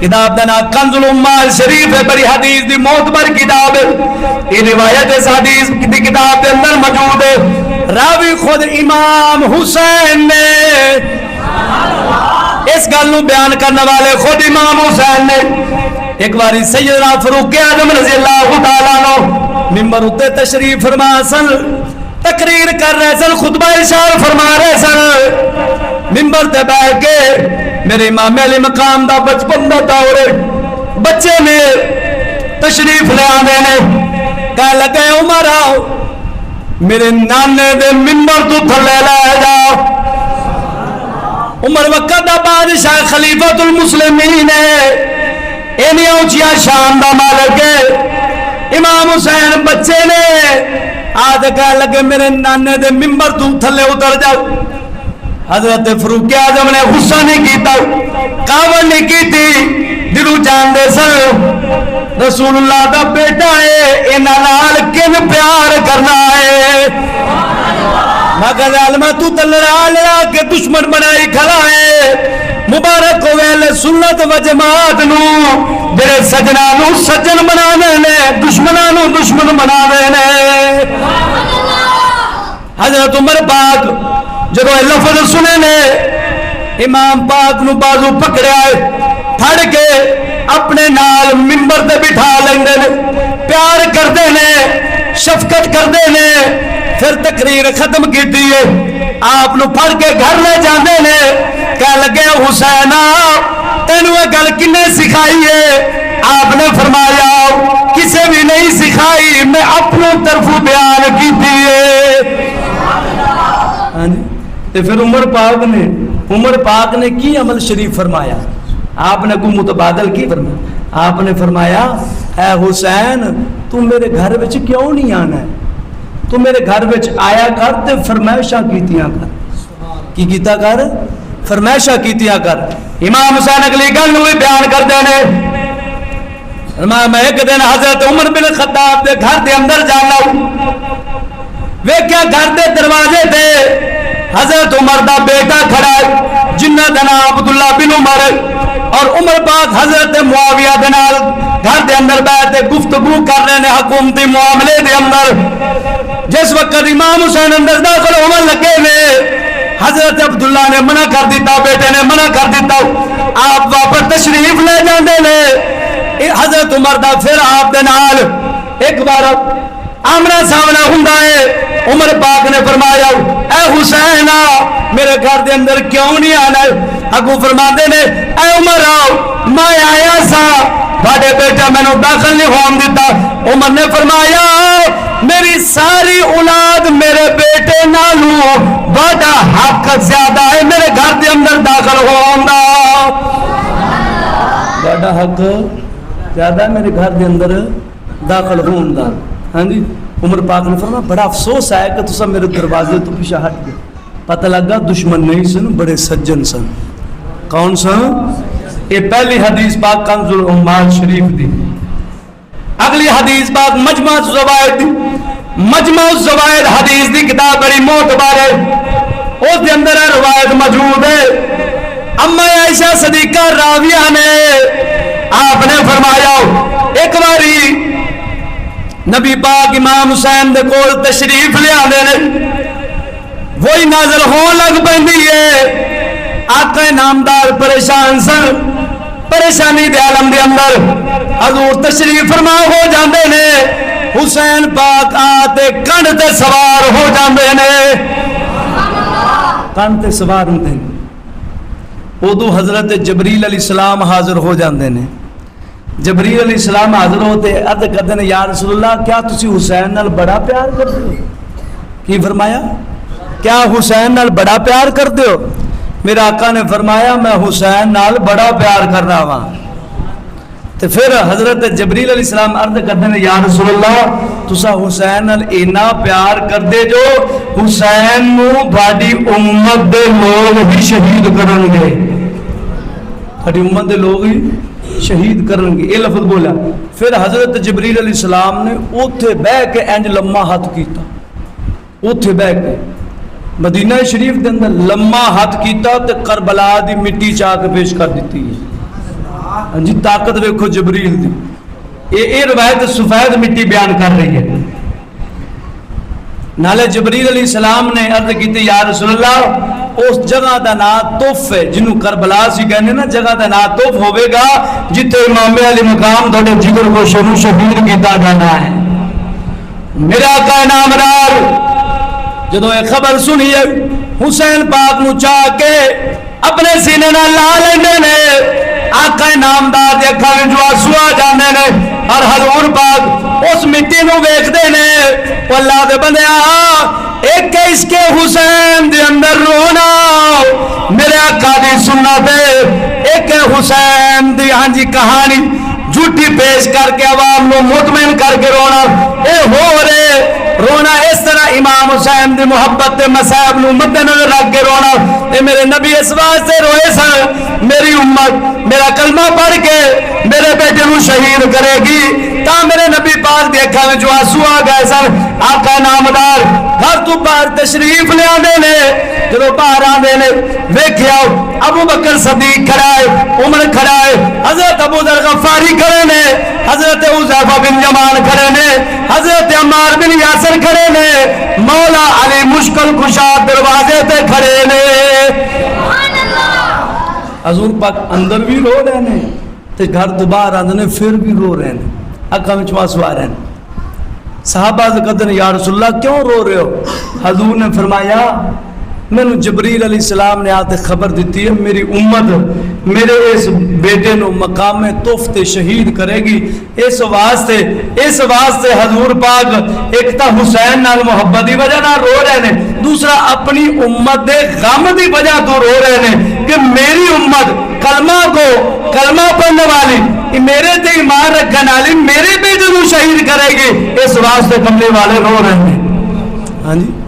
کتاب دا نام کنز الامال شریف ہے، بڑی حدیث دی معتبر کتاب ہے. یہ روایت اس حدیث دی کتاب کے اندر موجود ہے. راوی خود امام حسین نے اس گل نو بیان کرنے والے خود امام حسین نے. ایک باری سیدنا فاروق اعظم رضی اللہ تعالیٰ عنہ ممبر اتے تشریف فرما سن، تقریر کر رہے سن، خطبہ ارشاد فرما رہے سن. ممبر تے بیٹھ کے میرے امام علی مقام دا بچپن دا دور بچے نے تشریف لے آنے نے کہہ لگے عمر آؤ میرے نانے دے ممبر تو تھلے لے جاؤ. عمر وقت دا بادشاہ خلیفۃ المسلمین ہے، اینی اونچیا شان دا مالک ہے. امام حسین بچے نے آج کہہ لگے میرے نانے دے ممبر تو تھلے اتر جاؤ. حضرت فاروق اعظم نے غصہ نہیں کیتا، کاوڑ نہیں کیتی، دلوں جان دے سن رسول اللہ دا بیٹا ہے، انہاں نال کن پیار کرنا ہے. مگر عالمہ تو تلڑا لڑا کے دشمن بنائی کھڑا ہے. مبارک ہوئے سنت و جماعت نو جڑے سجنا نو سجن بنانے نے، دشمناں نو دشمن بنانے نے. حضرت عمر پاک جب یہ لفظ سنے نے امام پاک نو بازو پکڑیا پھڑ کے اپنے نال منبر تے بٹھا لیندے نے، پیار کردے نے، شفقت کردے نے. پھر تقریر ختم کیتی ہے، آپ نو پھڑ کے گھر لے جاندے نے. کہہ لگے حسین تینوں یہ گل کنے سکھائی ہے؟ آپ نے فرمایا کسے بھی نہیں سکھائی، میں اپنوں طرف بیان کیتی ہے. پھر عمر پاک نے کی عمل شریف فرمایا؟ آپ نے کوئی متبادل کی فرمایا؟ آپ نے فرمایا اے حسین تو میرے گھر وچ کیوں نہیں آنا ہے؟ تو میرے گھر وچ آیا کر تے فرمائشاں کیتیاں کر. کی کیتا کر؟ فرمائشاں کیتیاں کر. امام حسین اگلی گل نو بیان کردے نے، میں ایک دن حضرت عمر بن خطاب دے گھر دے اندر جانا، ویکھیا گھر دے دروازے تے حضرت عمر دا بیٹا کھڑا ہے جنہ دا نام عبداللہ بن عمر، اور عمر پاک حضرت معاویہ دے نال گھر دے اندر بیٹھے گفتگو کر رہے ہیں حکومتی معاملے دے اندر. جس وقت امام حسین اندر داخل ہونے لگے نے حضرت عبداللہ نے منع کر دیتا، بیٹے نے منع کر دیتا، آپ واپس تشریف لے جاندے نے. حضرت عمر دا پھر آپ دے نال ایک بار آمنا سامنا ہوندا ہے. عمر پاک نے فرمایا اے حسین میرے گھر دے اندر کیوں نہیں آنا؟ اگوں فرماندے نے اے عمر میں آیا سا بڑے بیٹا میں نے داخل نہیں ہون دیتا. عمر نے فرمایا میری ساری اولاد میرے بیٹے نالوں بڑا حق زیادہ ہے میرے گھر دے اندر داخل ہون دا. بڑا حق زیادہ ہے میرے گھر دے اندر داخل ہون دا. ہاں جی. عمر پاک نے فرمایا بڑا افسوس ہے کہ تسا میرے دروازے تو پیچھے ہٹ گئے. پتہ لگا دشمن نہیں سن، بڑے سجن سن. کون سن؟ یہ پہلی حدیث پاک کنز الامال شریف دی. اگلی حدیث پاک مجمع الزوائد دی. مجمع الزوائد حدیث دی کتاب بڑی معتبر ہے، اس دے اندر روایت موجود ہے. اما عائشہ صدیقہ راویہ نے آپ نے فرمایا ایک باری نبی پاک امام حسین دے کول تشریف لے آندے نے، وہی نازل ہون لگ پیندی ہے. آقا نامدار پریشان سن، پریشانی دے عالم دے اندر حضور تشریف فرما ہو جاندے نے. حسین پاک آتے کنڈ تے سوار ہو جاندے نے، کنڈ تے سوار ہوندے نے. ادو حضرت جبریل علیہ السلام حاضر ہو جاندے نے. جبریل علیہ السلام حاضر ہوتے عرض کرتے ہیں یا رسول اللہ کیا تسی حسین نال بڑا پیار کرتے ہو؟ کی فرمایا کیا حسین نال بڑا پیار کرتے ہو؟ میرے آقا نے فرمایا میں حسین نال بڑا پیار کر رہا ہوں. تو پھر حضرت جبریل علیہ السلام عرض کرتے ہیں یا رسول اللہ تسا حسین نال اینا پیار کر دے جو حسین نو بڑی امت دے لوگ بھی شہید کرن گے، بڑی امت دے لوگ ہی شہید کرن گے. یہ لفظ بولا. پھر حضرت جبریل علیہ السلام نے اوتھے بہ کے انج لمحہ ہاتھ کیتا، اوتھے بہ کے مدینہ شریف کے اندر لمحہ ہاتھ کیتا تے کربلا دی مٹی چاہ کے پیش کر دیتی ہے. جی طاقت ویکھو جبریل دی. یہ روایت سفید مٹی بیان کر رہی ہے. نالے جبریل علیہ السلام نے عرض کی یا رسول اللہ اس جگہ دا نام توف ہے جنہوں کربلا سی کہنے نا جگہ دا نام توف ہوئے گا جتے امام علی مقام تھوڑے جگر کو شروع شہید کیتا جانا ہے. میرا آقا نامدار جدو ایک خبر سنی ہے حسین پاک نو چاہ کے اپنے سینے نہ لا لینے نے. آقا نامدار دے اکھاں وچ آنسو آ جاندے نے اور حضور پاک اس مٹی نو ویکھدے نے. اللہ دے بندیا ایک اس کے حسین دے اندر رونا میرے آقا دی سنت ہے. ایک حسین دی ہاں جی کہانی جھوٹی پیش کر کے عوام نو مطمئن کر کے رونا اے ہو رہے رونا اس طرح امام حسین دی محبت تے مصائب نو مد نظر رکھ کے رونا. اے میرے نبی اس واسطے روئے سن میری امت میرا کلمہ پڑھ کے میرے بیٹے نو شہید کرے گی تا میرے نبی پاک دی اکھاں وچ آنسو آ گئے سن. آقا نامدار گھر تو باہر تشریف لے آندے نے. جدوں باہر آندے نے ویکھیا ابو بکر صدیق کھڑا ہے عمر کھڑا ہے حضرت ابو ذر غفاری کھڑے نے حضرت حذیفہ بن یمان کھڑے نے حضرت عمار بن یاسر کھڑے نے مولا علی مشکل کشا دروازے تے کھڑے نے. حضور پاک اندر بھی رو رہے نے تے گھر تو باہر آندے نے پھر بھی رو رہے نے اکھاں وچ آنسو آ رہے ہیں. صحابہ سے کہتے ہیں یا رسول اللہ کیوں رو رہے ہو؟ حضور نے فرمایا میں نے جبریل علیہ السلام نے آتے خبر دیتی ہے میری امت میرے اس بیٹے نو مقام توفت شہید کرے گی. اس واسطے حضور پاک ایک تا حسین نال محبت دی وجہ نہ رو رہے ہیں دوسرا اپنی امت دے غم دی وجہ تو رو رہے ہیں کہ میری امت کلمہ پڑھنے والی میرے تے ایمان رکھنے والی میرے بیٹے نو شہید کرے گی. اس واسطے کملے والے رو رہے ہیں. ہاں جی